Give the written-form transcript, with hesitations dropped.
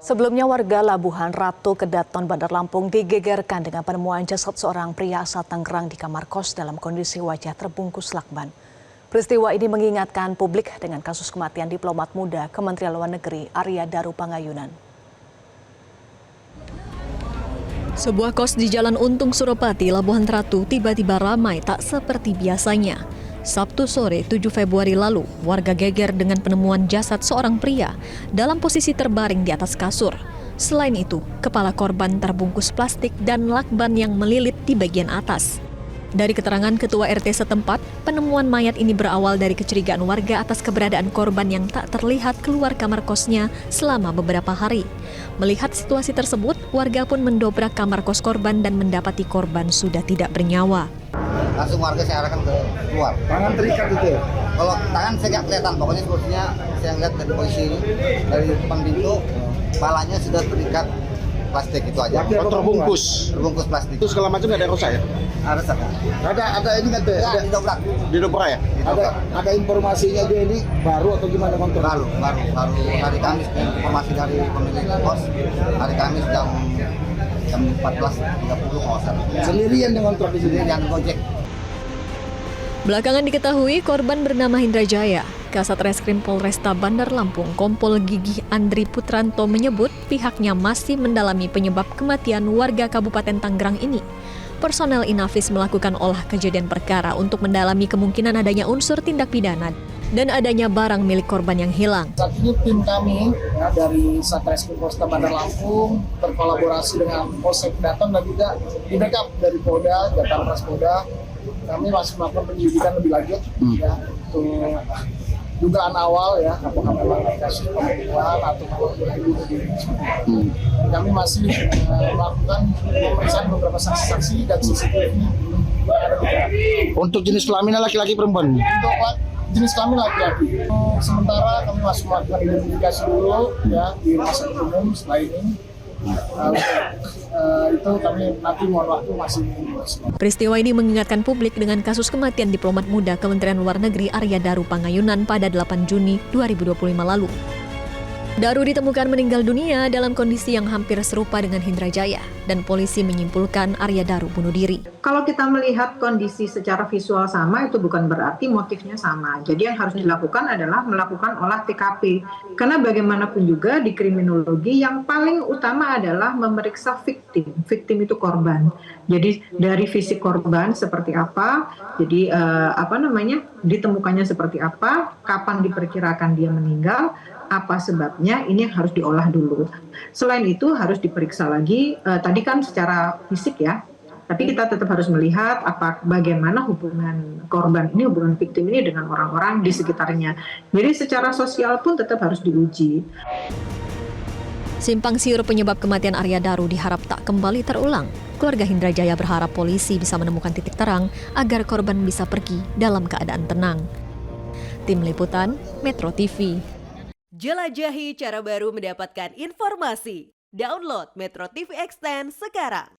Sebelumnya warga Labuhan Ratu Kedaton Bandar Lampung digegerkan dengan penemuan jasad seorang pria asal Tangerang di kamar kos dalam kondisi wajah terbungkus lakban. Peristiwa ini mengingatkan publik dengan kasus kematian diplomat muda Kementerian Luar Negeri Arya Daru Pangayunan. Sebuah kos di Jalan Untung Suropati, Labuhan Ratu tiba-tiba ramai tak seperti biasanya. Sabtu sore 7 Februari lalu, warga geger dengan penemuan jasad seorang pria dalam posisi terbaring di atas kasur. Selain itu, kepala korban terbungkus plastik dan lakban yang melilit di bagian atas. Dari keterangan Ketua RT setempat, penemuan mayat ini berawal dari kecurigaan warga atas keberadaan korban yang tak terlihat keluar kamar kosnya selama beberapa hari. Melihat situasi tersebut, warga pun mendobrak kamar kos korban dan mendapati korban sudah tidak bernyawa. Langsung warga saya arahkan ke luar. Tangan terikat itu ya? Kalau tangan saya nggak kelihatan, pokoknya sepertinya saya lihat dari posisi dari depan pintu, kepalanya sudah terikat plastik itu aja. Terbungkus Plastik. itu segala macam nggak ada rusak ya? Ada sakit. Ada ini kan tuh? Ya, didobrak. Didobrak ya? Ada informasinya juga ini baru atau gimana kontrol? Baru hari Kamis, informasi dari pemilik kos hari Kamis jam 14.30 kalau salah. Sendirian yang kontrol di sini? Yang Gojek. Belakangan diketahui korban bernama Hindra Jaya. Kasat Reskrim Polresta Bandar Lampung Kompol Gigih Andri Putranto menyebut pihaknya masih mendalami penyebab kematian warga Kabupaten Tangerang ini. Personel Inafis melakukan olah kejadian perkara untuk mendalami kemungkinan adanya unsur tindak pidana dan adanya barang milik korban yang hilang. Saat ini tim kami ya, dari Satreskrim Polresta Bandar Lampung berkolaborasi dengan Polsek Kedaton dan juga di backup dari Polda, Jatan Ras Polda. Kami masih melakukan penyelidikan lebih lanjut ya, untuk dugaan awal ya, apakah memang kasus pembunuhan atau bunuh diri. Kami masih melakukan pemeriksaan beberapa saksi-saksi dan CCTV yang ada di sana. Untuk jenis kelaminnya laki-laki perempuan? Untuk jenis kelamin laki-laki. Sementara kami masih melakukan identifikasi dulu ya di rumah sakit umum setelah ini. Itu kami nanti mohon waktu masih. Peristiwa ini mengingatkan publik dengan kasus kematian diplomat muda Kementerian Luar Negeri Arya Daru Pangayunan pada 8 Juni 2025 lalu. Daru ditemukan meninggal dunia dalam kondisi yang hampir serupa dengan Hindra Jaya dan polisi menyimpulkan Arya Daru bunuh diri. Kalau kita melihat kondisi secara visual sama, itu bukan berarti motifnya sama. Jadi yang harus dilakukan adalah melakukan olah TKP. Karena bagaimanapun juga di kriminologi yang paling utama adalah memeriksa victim. Victim itu korban. Jadi dari fisik korban seperti apa, jadi ditemukannya seperti apa, kapan diperkirakan dia meninggal, apa sebabnya, ini yang harus diolah dulu. Selain itu harus diperiksa lagi, tadi kan secara fisik ya, tapi kita tetap harus melihat bagaimana hubungan korban ini, hubungan victim ini dengan orang-orang di sekitarnya. Jadi secara sosial pun tetap harus diuji. Simpang siur penyebab kematian Arya Daru diharap tak kembali terulang. Keluarga Hindra Jaya berharap polisi bisa menemukan titik terang agar korban bisa pergi dalam keadaan tenang. Tim Liputan, Metro TV. Jelajahi cara baru mendapatkan informasi. Download Metro TV Extend sekarang.